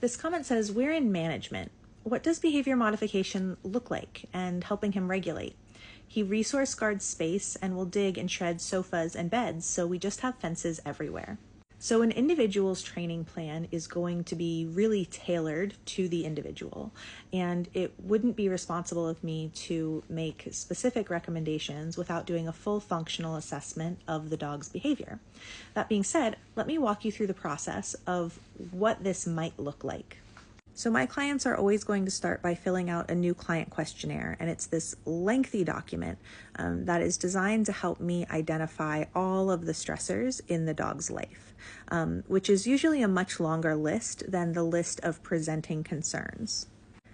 This comment says, we're in management. What does behavior modification look like and helping him regulate? He resource guards space and will dig and shred sofas and beds, so we just have fences everywhere. So an individual's training plan is going to be really tailored to the individual, and it wouldn't be responsible of me to make specific recommendations without doing a full functional assessment of the dog's behavior. That being said, let me walk you through the process of what this might look like. So my clients are always going to start by filling out a new client questionnaire, and it's this lengthy document that is designed to help me identify all of the stressors in the dog's life, which is usually a much longer list than the list of presenting concerns.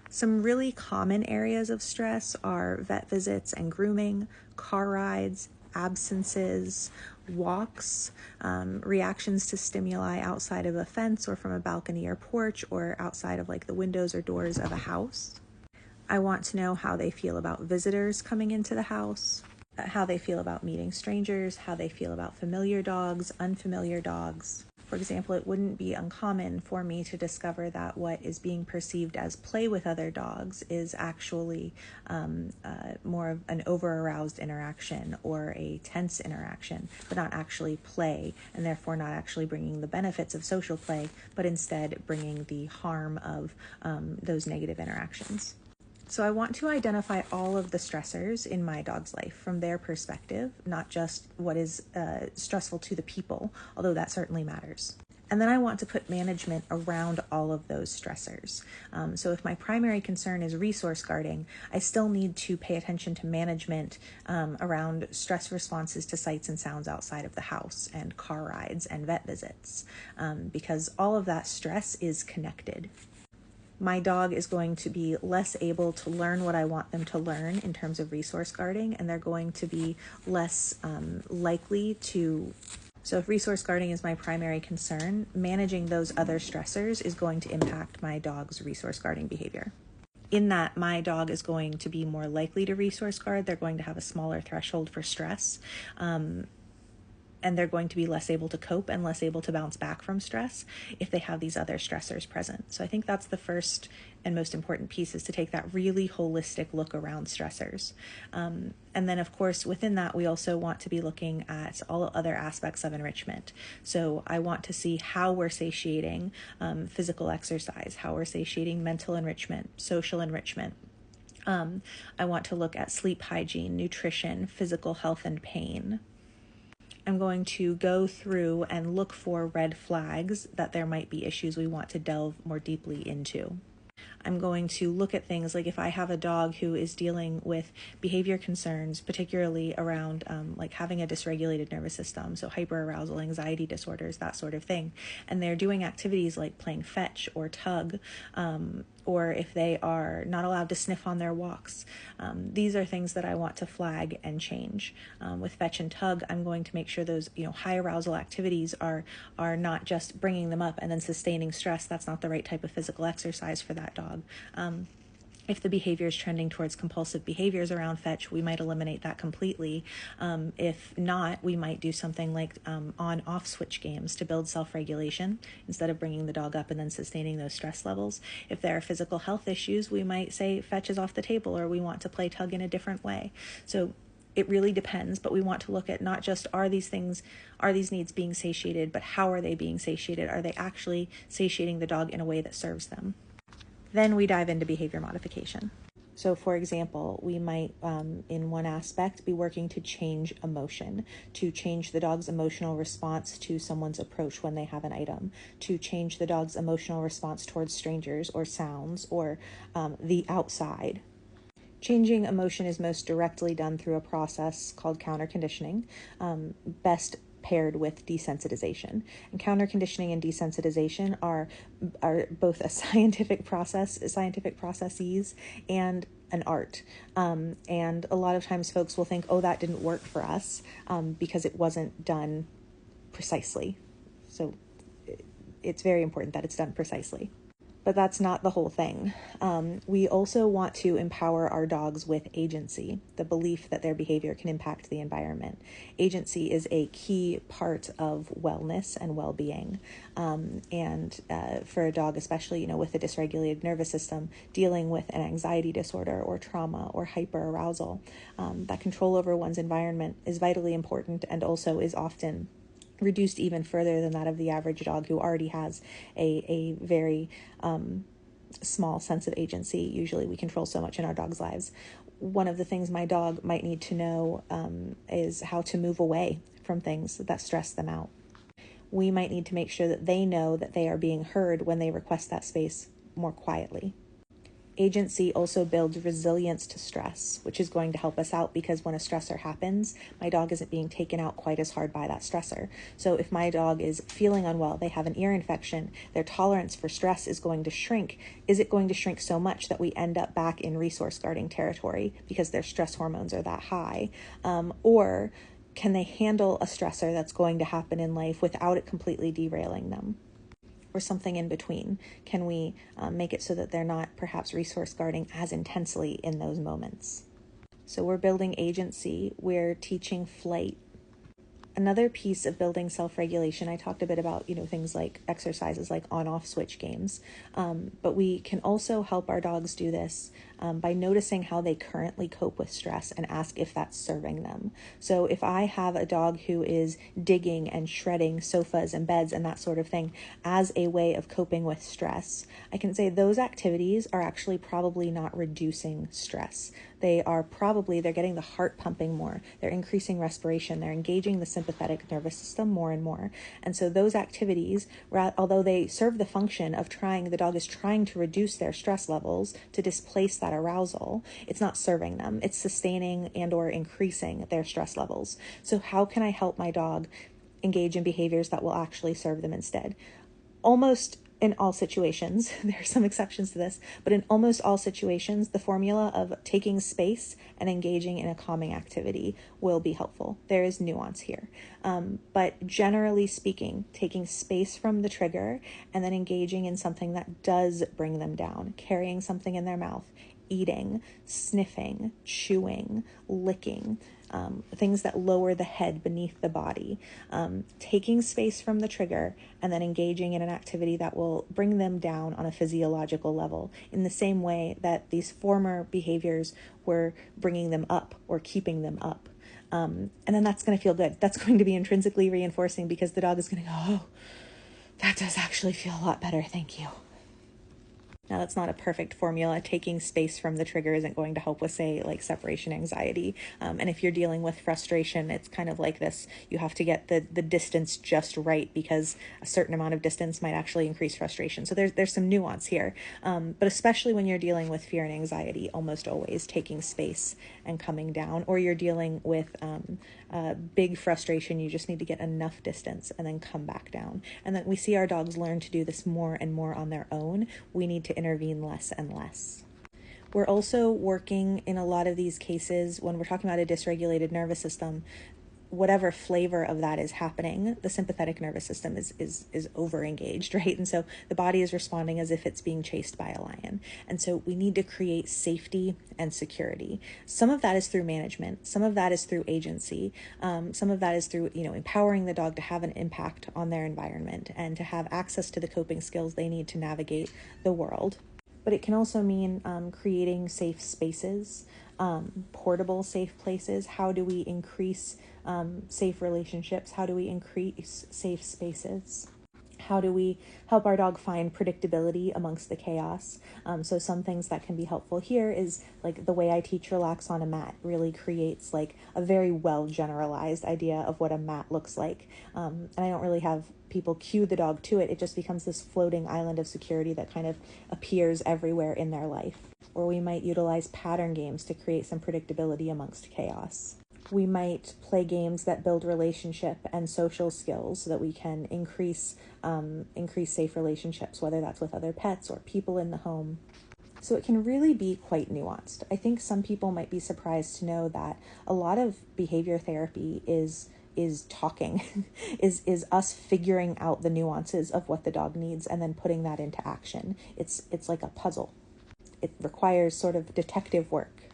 Some really common areas of stress are vet visits and grooming, car rides, absences, walks, reactions to stimuli outside of a fence or from a balcony or porch or outside of like the windows or doors of a house. I want to know how they feel about visitors coming into the house, how they feel about meeting strangers, how they feel about familiar dogs, unfamiliar dogs. For example, it wouldn't be uncommon for me to discover that what is being perceived as play with other dogs is actually more of an over-aroused interaction or a tense interaction, but not actually play, and therefore not actually bringing the benefits of social play, but instead bringing the harm of those negative interactions. So I want to identify all of the stressors in my dog's life from their perspective, not just what is stressful to the people, although that certainly matters. And then I want to put management around all of those stressors. So if my primary concern is resource guarding, I still need to pay attention to management around stress responses to sights and sounds outside of the house and car rides and vet visits, because all of that stress is connected. My dog is going to be less able to learn what I want them to learn in terms of resource guarding, and they're going to be less likely to. So if resource guarding is my primary concern, managing those other stressors is going to impact my dog's resource guarding behavior. In that my dog is going to be more likely to resource guard, they're going to have a smaller threshold for stress, and they're going to be less able to cope and less able to bounce back from stress if they have these other stressors present. So I think that's the first and most important piece, is to take that really holistic look around stressors. And then, of course, within that, we also want to be looking at all other aspects of enrichment. So I want to see how we're satiating physical exercise, how we're satiating mental enrichment, social enrichment. I want to look at sleep hygiene, nutrition, physical health, and pain. I'm going to go through and look for red flags that there might be issues we want to delve more deeply into. I'm going to look at things like if I have a dog who is dealing with behavior concerns, particularly around like having a dysregulated nervous system, so hyperarousal, anxiety disorders, that sort of thing, and they're doing activities like playing fetch or tug, or if they are not allowed to sniff on their walks. These are things that I want to flag and change. With fetch and tug, I'm going to make sure those high arousal activities are not just bringing them up and then sustaining stress. That's not the right type of physical exercise for that dog. If the behavior is trending towards compulsive behaviors around fetch, we might eliminate that completely. If not, we might do something like on-off switch games to build self-regulation instead of bringing the dog up and then sustaining those stress levels. If there are physical health issues, we might say fetch is off the table, or we want to play tug in a different way. So it really depends, but we want to look at not just are these needs being satiated, but how are they being satiated? Are they actually satiating the dog in a way that serves them? Then we dive into behavior modification. So for example, we might, in one aspect, be working to change emotion, to change the dog's emotional response to someone's approach when they have an item, to change the dog's emotional response towards strangers or sounds or the outside. Changing emotion is most directly done through a process called counter conditioning, best paired with desensitization. And counter conditioning and desensitization are both a scientific processes and an art. And a lot of times folks will think, oh, that didn't work for us because it wasn't done precisely. So it's very important that it's done precisely. But that's not the whole thing. We also want to empower our dogs with agency, the belief that their behavior can impact the environment. Agency is a key part of wellness and well-being. And for a dog, especially, with a dysregulated nervous system, dealing with an anxiety disorder or trauma or hyperarousal, that control over one's environment is vitally important, and also is often reduced even further than that of the average dog who already has a very small sense of agency. Usually we control so much in our dogs' lives. One of the things my dog might need to know is how to move away from things that stress them out. We might need to make sure that they know that they are being heard when they request that space more quietly. Agency also builds resilience to stress, which is going to help us out, because when a stressor happens, my dog isn't being taken out quite as hard by that stressor. So if my dog is feeling unwell, they have an ear infection, their tolerance for stress is going to shrink. Is it going to shrink so much that we end up back in resource guarding territory because their stress hormones are that high? Or can they handle a stressor that's going to happen in life without it completely derailing them? Or something in between? Can we make it so that they're not perhaps resource guarding as intensely in those moments? So we're building agency, we're teaching flight. Another piece of building self-regulation, I talked a bit about, things like exercises like on-off switch games, but we can also help our dogs do this by noticing how they currently cope with stress and ask if that's serving them. So if I have a dog who is digging and shredding sofas and beds and that sort of thing as a way of coping with stress, I can say those activities are actually probably not reducing stress. They're getting the heart pumping more, they're increasing respiration, they're engaging the sympathetic nervous system more and more. And so those activities, although they serve the function of the dog is trying to reduce their stress levels to displace that arousal, it's not serving them. It's sustaining and or increasing their stress levels. So how can I help my dog engage in behaviors that will actually serve them instead? Almost in all situations, there are some exceptions to this, but in almost all situations, the formula of taking space and engaging in a calming activity will be helpful. There is nuance here. But generally speaking, taking space from the trigger and then engaging in something that does bring them down, carrying something in their mouth, eating, sniffing, chewing, licking, things that lower the head beneath the body, taking space from the trigger and then engaging in an activity that will bring them down on a physiological level in the same way that these former behaviors were bringing them up or keeping them up. And then that's going to feel good. That's going to be intrinsically reinforcing, because the dog is going to go, oh, that does actually feel a lot better. Thank you. Now, that's not a perfect formula. Taking space from the trigger isn't going to help with, say, like separation anxiety. And if you're dealing with frustration, it's kind of like this. You have to get the distance just right, because a certain amount of distance might actually increase frustration. So there's some nuance here. But especially when you're dealing with fear and anxiety, almost always taking space and coming down, or you're dealing with big frustration, you just need to get enough distance and then come back down. And then we see our dogs learn to do this more and more on their own. We need to intervene less and less. We're also working in a lot of these cases, when we're talking about a dysregulated nervous system, whatever flavor of that is happening, the sympathetic nervous system is over-engaged, right? And so the body is responding as if it's being chased by a lion. And so we need to create safety and security. Some of that is through management. Some of that is through agency. Some of that is through, empowering the dog to have an impact on their environment and to have access to the coping skills they need to navigate the world. But it can also mean creating safe spaces, portable safe places. How do we increase safe relationships? How do we increase safe spaces? How do we help our dog find predictability amongst the chaos? So some things that can be helpful here is like the way I teach relax on a mat really creates like a very well generalized idea of what a mat looks like. And I don't really have people cue the dog to it. It just becomes this floating island of security that kind of appears everywhere in their life. Or we might utilize pattern games to create some predictability amongst chaos. We might play games that build relationship and social skills so that we can increase safe relationships, whether that's with other pets or people in the home. So it can really be quite nuanced. I think some people might be surprised to know that a lot of behavior therapy is is talking, is us figuring out the nuances of what the dog needs and then putting that into action. It's like a puzzle. It requires sort of detective work.